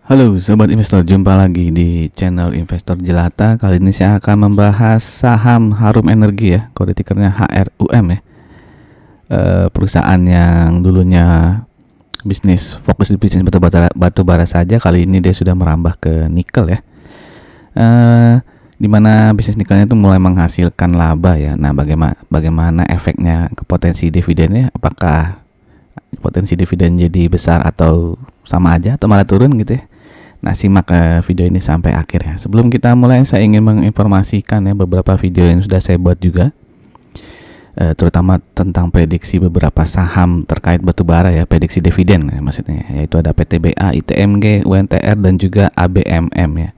Halo Sobat Investor, jumpa lagi di channel Investor Jelata. Kali ini saya akan membahas saham Harum Energi ya, kode tikernya HRUM ya. Perusahaan yang dulunya fokus di bisnis batu bara saja, kali ini dia sudah merambah ke nikel ya. Dimana bisnis nikelnya itu mulai menghasilkan laba ya. Nah, bagaimana efeknya ke potensi dividennya? Apakah potensi dividen jadi besar atau sama aja atau malah turun gitu ya? Nah, simak video ini sampai akhir ya. Sebelum kita mulai, saya ingin menginformasikan ya beberapa video yang sudah saya buat juga, terutama tentang prediksi beberapa saham terkait batubara ya, prediksi dividen ya, maksudnya, yaitu ada PTBA, ITMG, UNTR dan juga ABMM ya.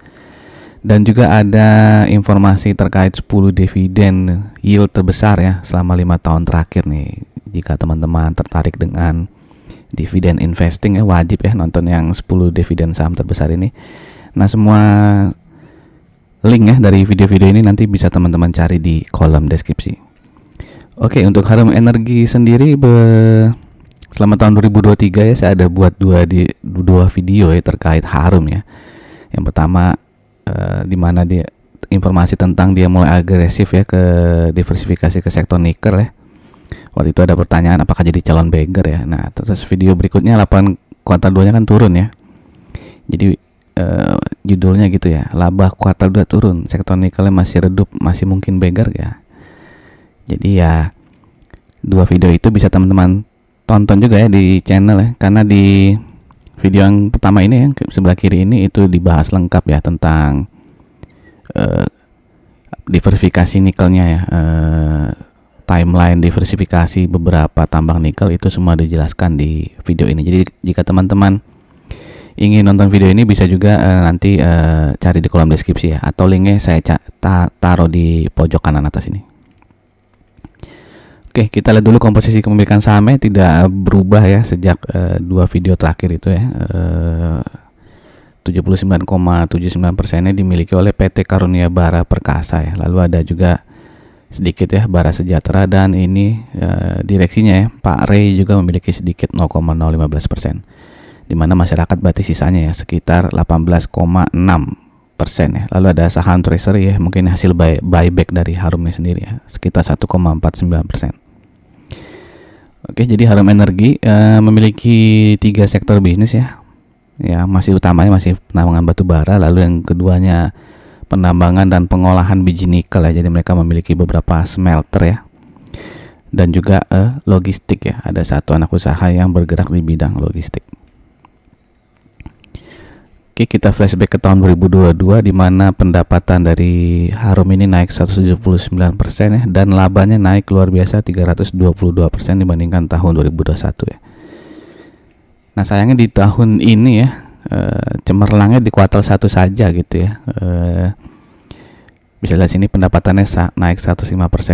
Dan juga ada informasi terkait 10 dividen yield terbesar ya selama 5 tahun terakhir nih. Jika teman-teman tertarik dengan dividen investing ya, wajib ya nonton yang 10 dividen saham terbesar ini. Nah, semua link ya dari video-video ini nanti bisa teman-teman cari di kolom deskripsi. Oke, untuk Harum Energi sendiri selama tahun 2023 ya, saya ada buat dua video ya terkait Harum ya. Yang pertama di mana dia informasi tentang dia mulai agresif ya ke diversifikasi ke sektor nikel ya. Waktu itu ada pertanyaan apakah jadi calon beggar ya. Nah, terus video berikutnya 8 kuartal 2 nya kan turun ya. Jadi judulnya gitu ya, laba kuartal 2 turun, sektor nikelnya masih redup, masih mungkin beggar ya. Jadi ya, dua video itu bisa teman-teman tonton juga ya di channel ya, karena di video yang pertama ini yang sebelah kiri ini itu dibahas lengkap ya tentang diversifikasi nikelnya ya, timeline diversifikasi beberapa tambang nikel, itu semua dijelaskan di video ini. Jadi jika teman-teman ingin nonton video ini bisa juga nanti cari di kolom deskripsi ya, atau linknya saya taruh di pojok kanan atas ini. Oke, kita lihat dulu komposisi kepemilikan sahamnya tidak berubah ya sejak dua video terakhir itu ya. 79,79%-nya dimiliki oleh PT Karunia Bara Perkasa ya. Lalu ada juga sedikit ya Bara Sejahtera, dan ini direksinya ya Pak Ray juga memiliki sedikit 0,015%, di mana masyarakat berarti sisanya ya sekitar 18,6% ya. Lalu ada saham treasury ya, mungkin hasil buyback dari Harumnya sendiri ya, sekitar 1,49%. Oke, jadi Harum Energi memiliki 3 sektor bisnis ya. Ya, masih utamanya masih penambangan batu bara, lalu yang keduanya penambangan dan pengolahan biji nikel ya. Jadi mereka memiliki beberapa smelter ya. Dan juga logistik ya. Ada satu anak usaha yang bergerak di bidang logistik. Oke, kita flashback ke tahun 2022 di mana pendapatan dari Harum ini naik 179% ya, dan labanya naik luar biasa 322% dibandingkan tahun 2021 ya. Nah, sayangnya di tahun ini ya cemerlangnya di kuartal 1 saja gitu ya. Bisa lihat sini pendapatannya naik 105%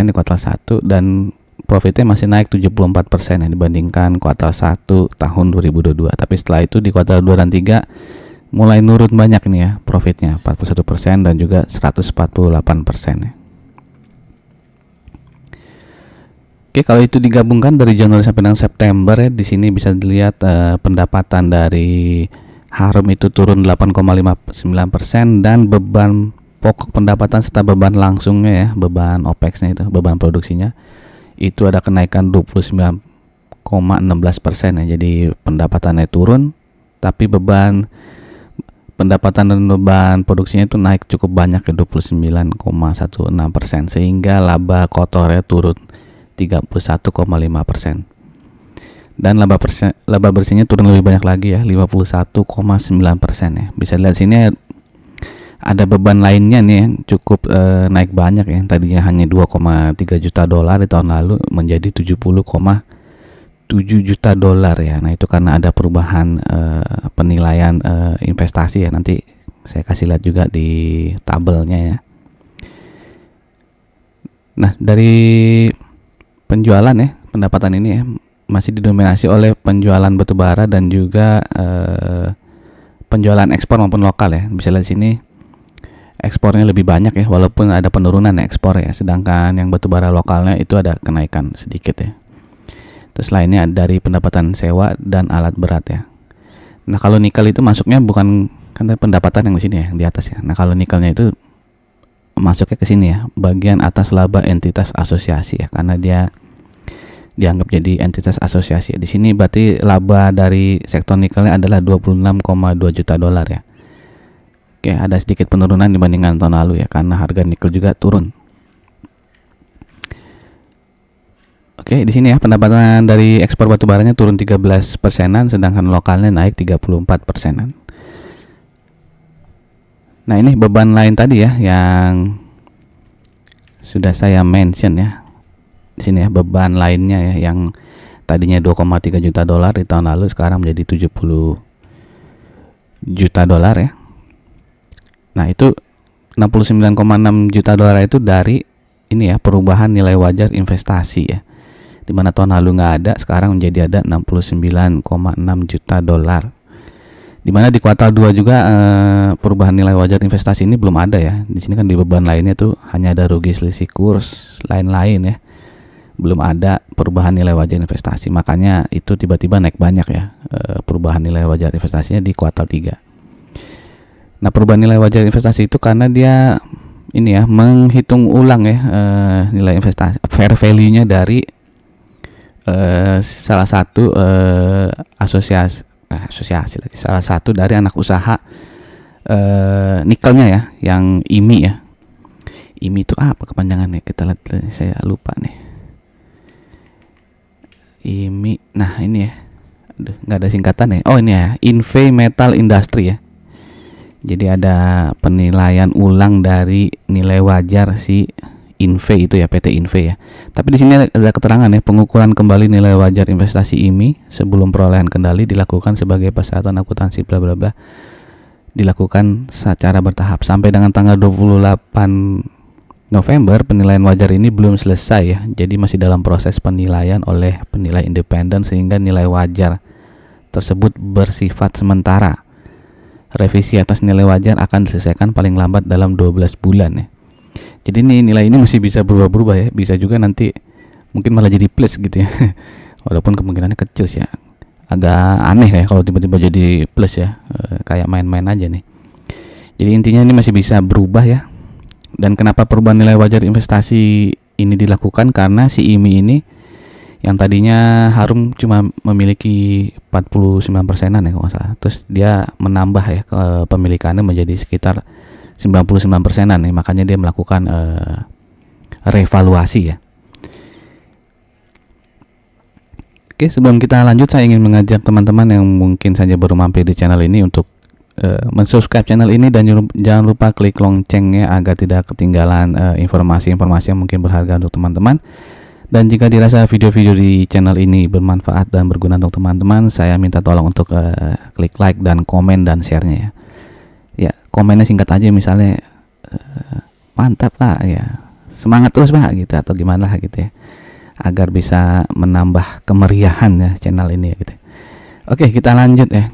di kuartal 1, dan profitnya masih naik 74% ya dibandingkan kuartal 1 tahun 2022. Tapi setelah itu di kuartal 2 dan 3 mulai nurun banyak nih ya profitnya, 41% dan juga 148% ya. Oke, kalau itu digabungkan dari Januari sampai dengan September ya, di sini bisa dilihat pendapatan dari Harum itu turun 8,59%, dan beban pokok pendapatan serta beban langsungnya ya, beban OPEX-nya itu, beban produksinya itu ada kenaikan 29,16% ya. Jadi pendapatannya turun, tapi beban pendapatan dan beban produksinya itu naik cukup banyak ya, 29,16%, sehingga laba kotornya turun 31,5%. Dan laba bersihnya turun lebih banyak lagi ya, 51,9% ya. Bisa lihat sini ada beban lainnya nih yang cukup naik banyak ya. Tadinya hanya 2,3 juta dolar di tahun lalu menjadi 70,7 juta dolar ya. Nah, itu karena ada perubahan penilaian investasi ya. Nanti saya kasih lihat juga di tabelnya ya. Nah, dari penjualan ya, pendapatan ini ya masih didominasi oleh penjualan batubara dan juga penjualan ekspor maupun lokal ya. Bisa lihat sini ekspornya lebih banyak ya, walaupun ada penurunan ekspor ya, sedangkan yang batubara lokalnya itu ada kenaikan sedikit ya. Terus lainnya dari pendapatan sewa dan alat berat ya. Nah, kalau nikel itu masuknya bukan Kan tadi pendapatan yang di sini ya, yang di atas ya. Nah, kalau nikelnya itu masuknya ke sini ya, bagian atas laba entitas asosiasi ya, karena dia dianggap jadi entitas asosiasi. Di sini berarti laba dari sektor nikelnya adalah 26,2 juta dolar ya. Oke, ada sedikit penurunan dibandingkan tahun lalu ya, karena harga nikel juga turun. Oke, di sini ya pendapatan dari ekspor batu baranya turun 13 persenan, sedangkan lokalnya naik 34 persenan. Nah, ini beban lain tadi ya yang sudah saya mention ya. Di sini ya beban lainnya ya, yang tadinya 2,3 juta dolar di tahun lalu sekarang menjadi 70 juta dolar ya. Nah, itu 69,6 juta dolar itu dari ini ya, perubahan nilai wajar investasi ya. Dimana tahun lalu nggak ada, sekarang menjadi ada 69,6 juta dolar. Dimana di kuartal 2 juga perubahan nilai wajar investasi ini belum ada ya. Di sini kan di beban lainnya tuh hanya ada rugi selisih kurs lain-lain ya. Belum ada perubahan nilai wajar investasi. Makanya itu tiba-tiba naik banyak ya perubahan nilai wajar investasinya di kuartal 3. Nah, perubahan nilai wajar investasi itu karena dia ini ya menghitung ulang ya nilai investasi fair value-nya dari salah satu asosiasi lagi, salah satu dari anak usaha nikelnya ya, yang IMI ya. IMI itu apa kepanjangannya? Kita lihat, saya lupa nih. IMI, nah ini ya, aduh nggak ada singkatan ya. Oh, ini ya, Inve Metal Industry ya. Jadi ada penilaian ulang dari nilai wajar si Inve itu ya, PT Inve ya. Tapi di sini ada keterangan ya, pengukuran kembali nilai wajar investasi IMI sebelum perolehan kendali dilakukan sebagai persyaratan akuntansi bla bla bla. Dilakukan secara bertahap sampai dengan tanggal 28 November. Penilaian wajar ini belum selesai ya. Jadi masih dalam proses penilaian oleh penilai independen sehingga nilai wajar tersebut bersifat sementara. Revisi atas nilai wajar akan diselesaikan paling lambat dalam 12 bulan ya. Jadi nilai ini masih bisa berubah-berubah ya. Bisa juga nanti mungkin malah jadi plus gitu ya. Walaupun kemungkinannya kecil sih ya. Agak aneh ya kalau tiba-tiba jadi plus ya. Kayak main-main aja nih. Jadi intinya ini masih bisa berubah ya. Dan kenapa perubahan nilai wajar investasi ini dilakukan? Karena si IMI ini yang tadinya Harum cuma memiliki 49 persenan ya kalau nggak salah. Terus dia menambah ya kepemilikannya menjadi sekitar 99 persenan nih, makanya dia melakukan revaluasi ya. Oke, sebelum kita lanjut saya ingin mengajak teman-teman yang mungkin saja baru mampir di channel ini untuk mensubscribe channel ini dan jangan lupa klik loncengnya agar tidak ketinggalan informasi-informasi yang mungkin berharga untuk teman-teman. Dan jika dirasa video-video di channel ini bermanfaat dan berguna untuk teman-teman, saya minta tolong untuk klik like dan komen dan share-nya ya. Ya, komennya singkat aja, misalnya mantap Pak ya, semangat terus Pak gitu, atau gimana lah gitu ya, agar bisa menambah kemeriahan ya channel ini ya gitu. Oke, kita lanjut ya.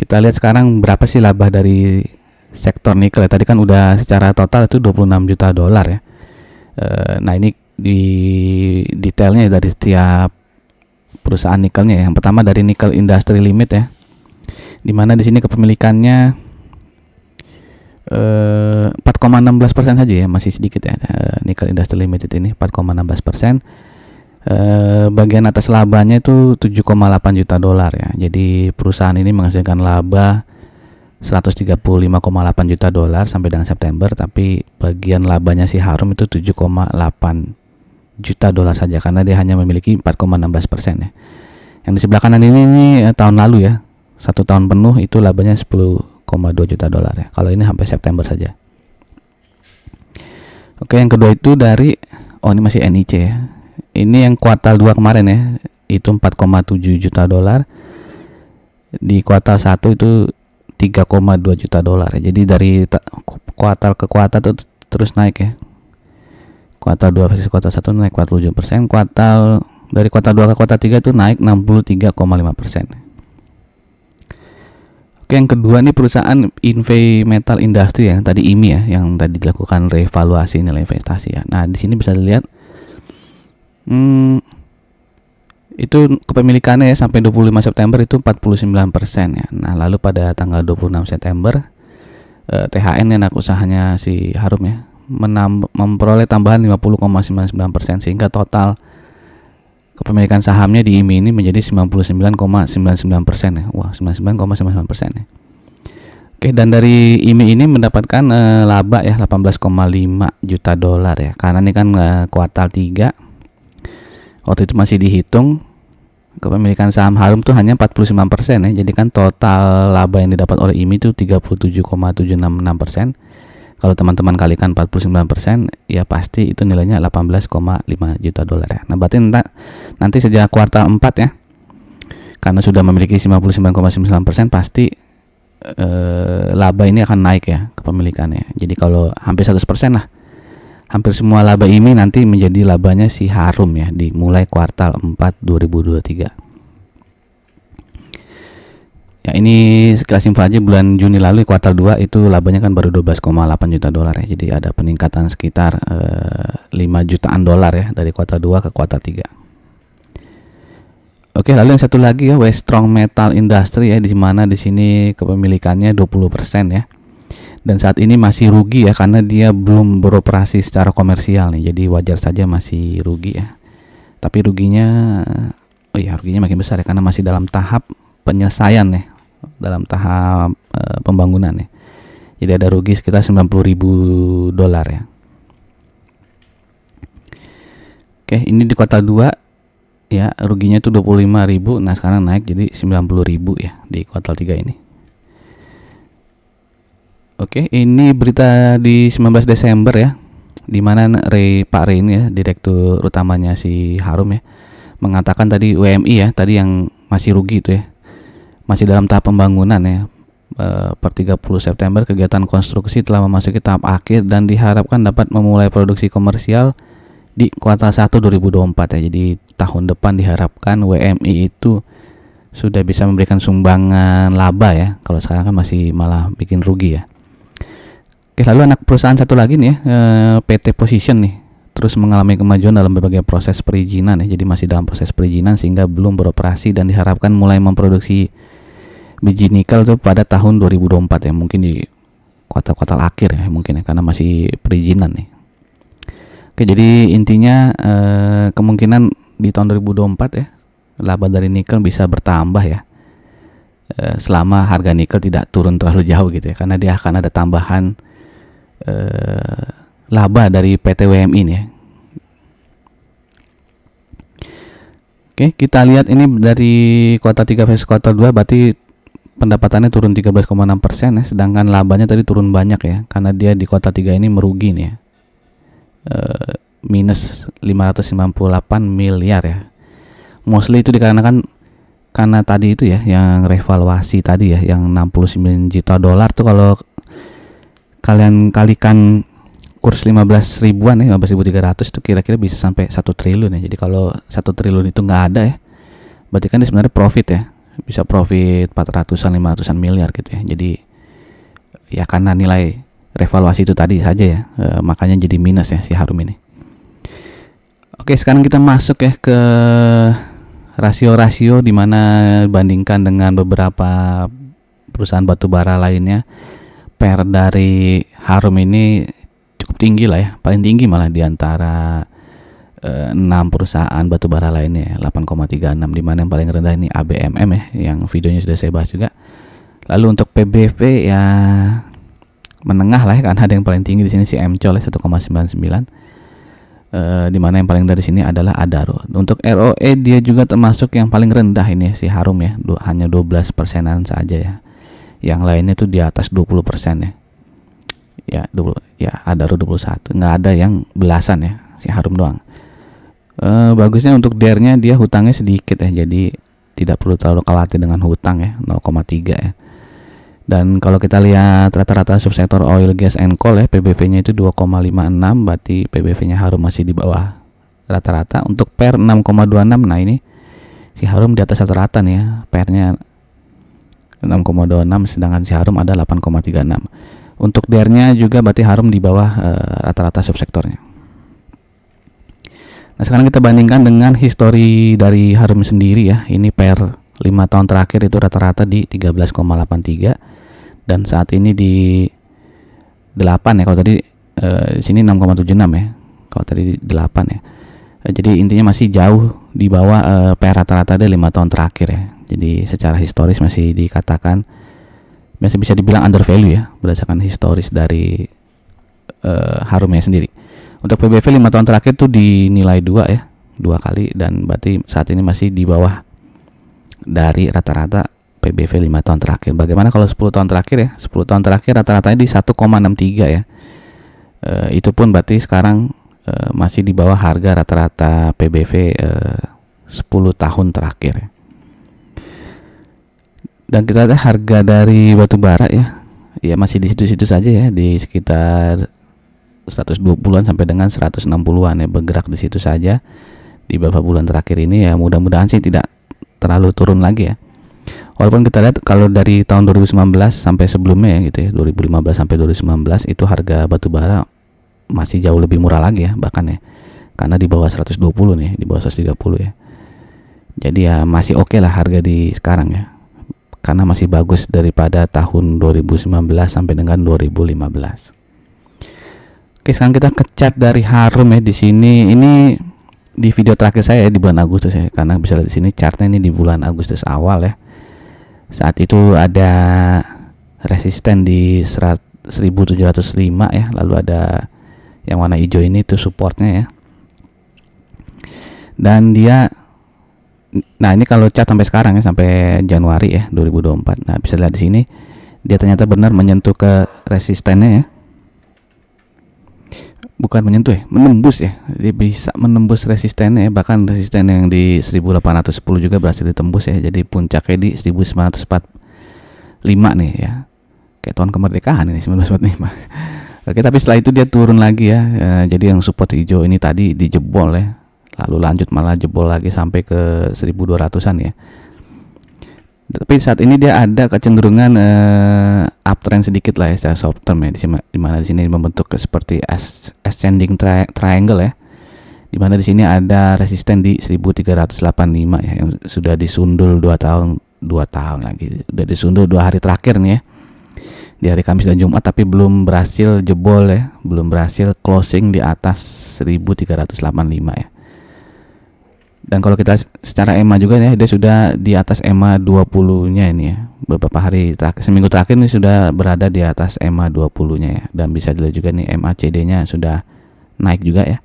Kita lihat sekarang berapa sih laba dari sektor nikel ya. Tadi kan udah secara total itu 26 juta dolar ya. Nah, ini di detailnya dari setiap perusahaan nikelnya ya. Yang pertama dari Nickel Industry Limit ya, dimana di sini kepemilikannya 4,16% saja ya, masih sedikit ya. Nickel Industry Limited ini 4,16%. Bagian atas labanya itu 7,8 juta dolar ya. Jadi perusahaan ini menghasilkan laba 135,8 juta dolar sampai dengan September, tapi bagian labanya si Harum itu 7,8 juta dolar saja karena dia hanya memiliki 4,16% ya. Yang di sebelah kanan ini tahun lalu ya, 1 tahun penuh itu labanya 10,2 juta dolar ya. Kalau ini sampai September saja. Oke, yang kedua itu dari ini masih NIC ya. Ini yang kuartal 2 kemarin ya, itu 4,7 juta dolar. Di kuartal 1 itu 3,2 juta dolar ya. Jadi dari kuartal ke kuartal itu terus naik ya. Kuartal 2 versus kuartal 1 naik 47%, dari kuartal 2 ke kuartal 3 itu naik 63,5%. Oke, yang kedua nih perusahaan Inve Metal Industry ya, tadi IMI ya, yang tadi dilakukan revaluasi nilai investasi ya. Nah, di sini bisa dilihat Itu kepemilikannya ya sampai 25 September itu 49% ya. Nah, lalu pada tanggal 26 September THN anak usahanya si Harum ya memperoleh tambahan 50,99% sehingga total kepemilikan sahamnya di IMI ini menjadi 99,99% ya. Wah, 99,99% ya. Oke, dan dari IMI ini mendapatkan laba ya 18,5 juta dolar ya. Karena ini kan kuartal 3. Waktu itu masih dihitung kepemilikan saham Harum tuh hanya 49% ya. Jadi kan total laba yang didapat oleh IMI itu 37,766%. Kalau teman-teman kalikan 49%, ya pasti itu nilainya 18,5 juta dolar ya. Nah, berarti nanti sejak kuartal 4 ya. Karena sudah memiliki 59,99%, pasti laba ini akan naik ya kepemilikannya. Jadi kalau hampir 100% lah. Hampir semua laba IMI nanti menjadi labanya si Harum ya di mulai kuartal 4 2023. Ya, ini sekilas info aja. Bulan Juni lalu kuartal 2 itu labanya kan baru 12,8 juta dolar ya. Jadi ada peningkatan sekitar 5 jutaan dolar ya dari kuartal 2 ke kuartal 3. Oke, lalu yang satu lagi ya, Weststrong Metal Industry ya, di mana di sini kepemilikannya 20% ya. Dan saat ini masih rugi ya karena dia belum beroperasi secara komersial nih. Jadi wajar saja masih rugi ya. Tapi ruginya makin besar ya karena masih dalam tahap penyelesaian ya, dalam tahap pembangunan ya. Jadi ada rugi sekitar 90.000 dolar ya. Oke, ini di kuartal 2 ya, ruginya itu 25.000. Nah, sekarang naik jadi 90.000 ya di kuartal 3 ini. Oke, ini berita di 19 Desember ya, di mana Pak Ray ini ya, direktur utamanya si Harum ya, mengatakan tadi WMI ya, tadi yang masih rugi itu ya, masih dalam tahap pembangunan ya. Per 30 September kegiatan konstruksi telah memasuki tahap akhir dan diharapkan dapat memulai produksi komersial di kuartal 1 2024 ya. Jadi tahun depan diharapkan WMI itu sudah bisa memberikan sumbangan laba ya. Kalau sekarang kan masih malah bikin rugi ya. Oke, lalu anak perusahaan satu lagi nih ya, PT Position nih, terus mengalami kemajuan dalam berbagai proses perizinan ya. Jadi masih dalam proses perizinan sehingga belum beroperasi dan diharapkan mulai memproduksi biji nikel tuh pada tahun 2024 ya, mungkin di kuartal-kuartal akhir ya mungkin ya, karena masih perizinan nih. Oke, jadi intinya kemungkinan di tahun 2024 ya laba dari nikel bisa bertambah ya, selama harga nikel tidak turun terlalu jauh gitu ya, karena dia akan ada tambahan laba dari PT WMI ini ya. Oke, kita lihat ini dari kuartal 3 versus kuartal 2, berarti pendapatannya turun 13,6% ya, sedangkan labanya tadi turun banyak ya, karena dia di kuartal 3 ini merugi nih ya, minus 598 miliar ya. Mostly itu dikarenakan karena tadi itu ya, yang revaluasi tadi ya, yang 69 juta dolar tuh kalau kalian kalikan kurs 15 ribuan ya, 15.300 itu kira-kira bisa sampai 1 triliun ya. Jadi kalau 1 triliun itu nggak ada ya, berarti kan ini sebenarnya profit ya, bisa profit 400-an 500-an miliar gitu ya. Jadi ya karena nilai revaluasi itu tadi saja ya, makanya jadi minus ya si Harum ini. Oke, sekarang kita masuk ya ke rasio-rasio di mana bandingkan dengan beberapa perusahaan batubara lainnya. Per dari Harum ini cukup tinggi lah ya, paling tinggi malah di antara 6 perusahaan batubara lainnya, 8,36, di mana yang paling rendah ini ABMM ya, yang videonya sudah saya bahas juga. Lalu untuk PBV ya menengah lah ya, karena ada yang paling tinggi di sini si MCOL 1,99. Di mana yang paling dari sini adalah Adaro. Untuk ROE dia juga termasuk yang paling rendah ini ya, si Harum ya, hanya 12%-an saja ya. Yang lainnya tuh di atas 20% ya. Ya, Adaro 21. Nggak ada yang belasan ya, si Harum doang. Bagusnya untuk DER-nya dia hutangnya sedikit ya, jadi tidak perlu terlalu khawatir dengan hutang ya, 0,3 ya. Dan kalau kita lihat rata-rata subsektor oil, gas, and coal ya, PBV-nya itu 2,56, berarti PBV-nya Harum masih di bawah rata-rata. Untuk PER 6,26, nah ini si Harum di atas rata-rata nih ya, PER-nya 6,26, sedangkan si Harum ada 8,36. Untuk DER-nya juga berarti Harum di bawah rata-rata subsektornya. Nah, sekarang kita bandingkan dengan histori dari Harum sendiri ya. Ini per 5 tahun terakhir itu rata-rata di 13,83 dan saat ini di 8 ya. Kalau tadi di sini 6,76 ya. Kalau tadi 8 ya. Jadi intinya masih jauh di bawah per rata-rata dari 5 tahun terakhir ya. Jadi secara historis masih dikatakan masih bisa dibilang under value ya berdasarkan historis dari Harumnya sendiri. Untuk PBV 5 tahun terakhir tuh dinilai 2 ya, 2 kali, dan berarti saat ini masih di bawah dari rata-rata PBV 5 tahun terakhir. Bagaimana kalau 10 tahun terakhir ya? 10 tahun terakhir rata-ratanya di 1,63 ya. Itu pun berarti sekarang masih di bawah harga rata-rata PBV 10 tahun terakhir ya. Dan kita lihat harga dari batu bara ya. Ya masih di situ-situ saja ya, di sekitar 120-an sampai dengan 160-an ya, bergerak di situ saja di beberapa bulan terakhir ini ya. Mudah-mudahan sih tidak terlalu turun lagi ya. Walaupun kita lihat kalau dari tahun 2019 sampai sebelumnya ya gitu ya, 2015 sampai 2019 itu harga batu bara masih jauh lebih murah lagi ya bahkan ya. Karena di bawah 120 nih, di bawah 130 ya. Jadi ya masih oke lah harga di sekarang ya. Karena masih bagus daripada tahun 2019 sampai dengan 2015. Oke, sekarang kita ke chart dari Harum ya. Di sini ini di video terakhir saya di bulan Agustus ya, karena bisa lihat di sini chartnya ini di bulan Agustus awal ya. Saat itu ada resisten di 1705 ya, lalu ada yang warna hijau ini tuh supportnya ya. Dan dia, nah ini kalau chart sampai sekarang ya, sampai Januari ya 2024. Nah bisa lihat di sini dia ternyata benar menyentuh ke resistennya ya. Bukan menyentuh ya, menembus ya. Dia bisa menembus resistennya ya. Bahkan resisten yang di 1810 juga berhasil ditembus ya. Jadi puncaknya di 1945 nih ya. Kayak tahun kemerdekaan ini 1945. Oke, tapi setelah itu dia turun lagi ya. Jadi yang support hijau ini tadi dijebol ya. Lalu lanjut malah jebol lagi sampai ke 1200-an ya. Tapi saat ini dia ada kecenderungan uptrend sedikit lah ya, secara short term ya, di mana di sini membentuk seperti ascending triangle ya. Di mana di sini ada resisten di 1385 ya, yang sudah disundul 2 tahun lagi. Sudah disundul 2 hari terakhir nih ya. Di hari Kamis dan Jumat, tapi belum berhasil jebol ya, belum berhasil closing di atas 1385 ya. Dan kalau kita secara EMA juga ya, dia sudah di atas EMA 20-nya ini ya. Beberapa hari terakhir, seminggu terakhir ini sudah berada di atas EMA 20-nya ya. Dan bisa dilihat juga nih MACD-nya sudah naik juga ya.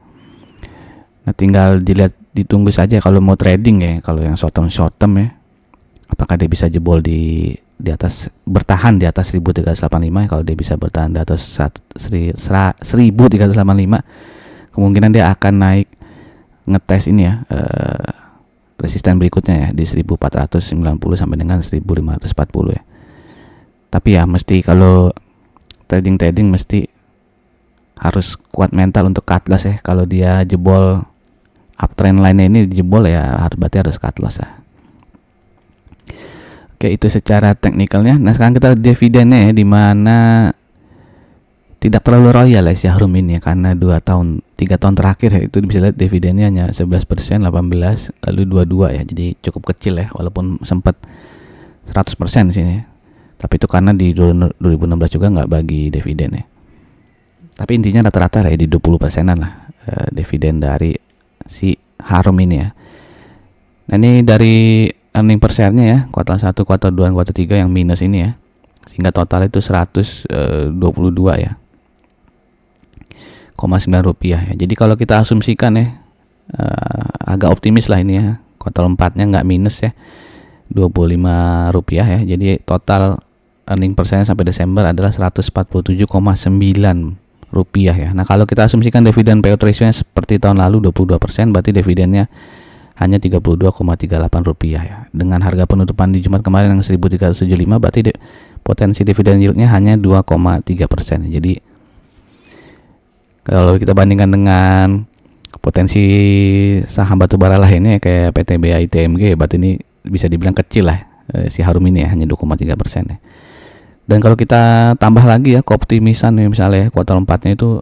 Nah, tinggal dilihat, ditunggu saja kalau mau trading ya. Kalau yang short term ya, apakah dia bisa jebol di atas, bertahan di atas 1385 ya. Kalau dia bisa bertahan di atas 1385, kemungkinan dia akan naik ngetes ini ya, resisten berikutnya ya di 1490 sampai dengan 1540 ya. Tapi ya mesti kalau trading mesti harus kuat mental untuk cut loss ya. Kalau dia jebol uptrend line ini jebol ya, berarti harus cut loss ya. Oke, itu secara teknikalnya. Nah sekarang kita dividennya ya, dimana tidak terlalu royal ya si Harum ini ya, karena 3 tahun terakhir ya, itu bisa lihat dividennya hanya 11%, 18, lalu 22 ya. Jadi cukup kecil ya, walaupun sempat 100% di sini ya. Tapi itu karena di 2016 juga nggak bagi dividen ya. Tapi intinya rata-rata ya di 20%-an lah dividen dari si Harum ini ya. Nah ini dari earning per share-nya ya, kuartal 1, kuartal 2, kuartal 3 yang minus ini ya. Sehingga total itu 122 ya. 0,9 rupiah ya. Jadi kalau kita asumsikan ya, agak optimis lah ini ya, kuartal 4-nya nggak minus ya, 25 rupiah ya. Jadi total earning per share sampai Desember adalah 147,9 rupiah ya. Nah kalau kita asumsikan dividen payout ratio-nya seperti tahun lalu 22%, berarti dividennya hanya 32,38 rupiah ya. Dengan harga penutupan di Jumat kemarin yang 1375, berarti potensi dividen yield-nya hanya 2,3%. Jadi kalau kita bandingkan dengan potensi saham batubara lainnya kayak PTBA, ITMG, berarti ini bisa dibilang kecil lah si Harum ini ya, hanya 2,3% ya. Dan kalau kita tambah lagi ya keoptimisan ya, misalnya kuartal 4-nya itu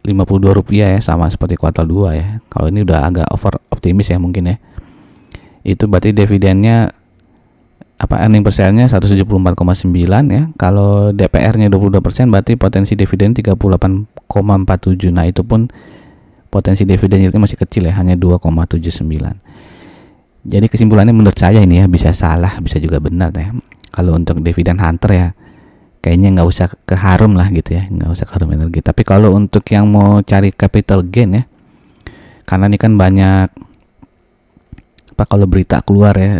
Rp52 ya, sama seperti kuartal 2 ya. Kalau ini udah agak over optimis ya mungkin ya. Itu berarti dividennya earning per share-nya 174,9 ya. Kalau DPR-nya 22% berarti potensi dividen 38,47. Nah, itu pun potensi dividen yieldnya masih kecil ya, hanya 2,79. Jadi kesimpulannya menurut saya ini ya, bisa salah, bisa juga benar ya. Kalau untuk dividen hunter ya kayaknya nggak usah ke Harum lah gitu ya, nggak usah ke Harum Energi. Tapi kalau untuk yang mau cari capital gain ya, karena ini kan banyak kalau berita keluar ya,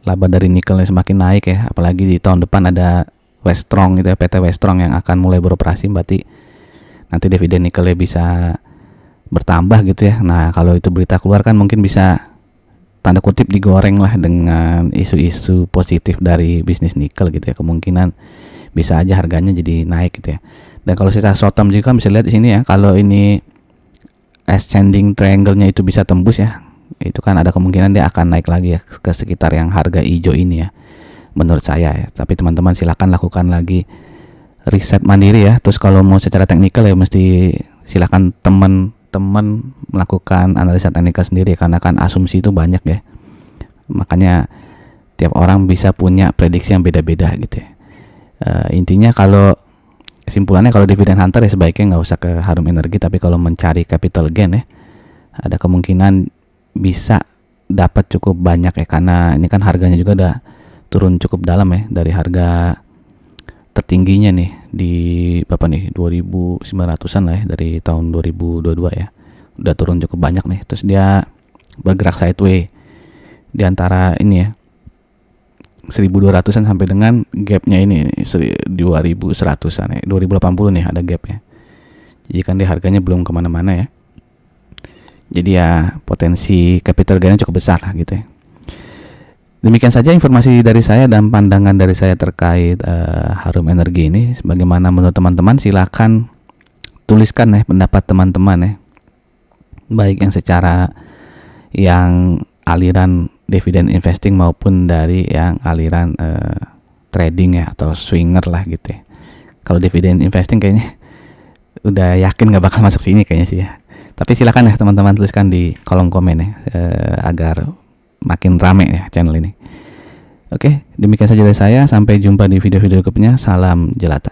laba dari nikelnya semakin naik ya, apalagi di tahun depan ada Weststrong gitu ya, PT Weststrong yang akan mulai beroperasi, berarti nanti dividen nikelnya bisa bertambah gitu ya. Nah, kalau itu berita keluar kan mungkin bisa tanda kutip digoreng lah dengan isu-isu positif dari bisnis nikel gitu ya, kemungkinan bisa aja harganya jadi naik gitu ya. Dan kalau secara short term juga bisa lihat di sini ya, kalau ini ascending triangle-nya itu bisa tembus ya, itu kan ada kemungkinan dia akan naik lagi ya ke sekitar yang harga hijau ini ya, menurut saya ya. Tapi teman-teman silakan lakukan lagi riset mandiri ya. Terus kalau mau secara teknikal ya mesti silakan teman-teman melakukan analisa teknikal sendiri, karena kan asumsi itu banyak ya, makanya tiap orang bisa punya prediksi yang beda-beda gitu ya. Intinya kalau kesimpulannya, kalau dividen hunter ya sebaiknya nggak usah ke Harum Energi, tapi kalau mencari capital gain ya ada kemungkinan bisa dapat cukup banyak ya, karena ini kan harganya juga udah turun cukup dalam ya, dari harga tertingginya nih di berapa nih, 2.900-an lah ya, dari tahun 2022 ya, udah turun cukup banyak nih. Terus dia bergerak sideways di antara ini ya 1.200-an sampai dengan gapnya ini 2.100-an ya, 2080 nih ada gap ya. Jadi kan dia harganya belum kemana-mana ya, jadi ya potensi capital gain-nya cukup besar lah gitu ya. Demikian saja informasi dari saya dan pandangan dari saya terkait Harum Energi ini. Bagaimana menurut teman-teman, silakan tuliskan ya pendapat teman-teman ya, baik yang secara yang aliran dividen investing maupun dari yang aliran trading ya, atau swinger lah gitu ya. Kalau dividen investing kayaknya udah yakin nggak bakal masuk sini kayaknya sih ya. Tapi silakan ya teman-teman tuliskan di kolom komen ya, agar makin rame ya channel ini. Oke, demikian saja dari saya. Sampai jumpa di video-video berikutnya. Salam jelata.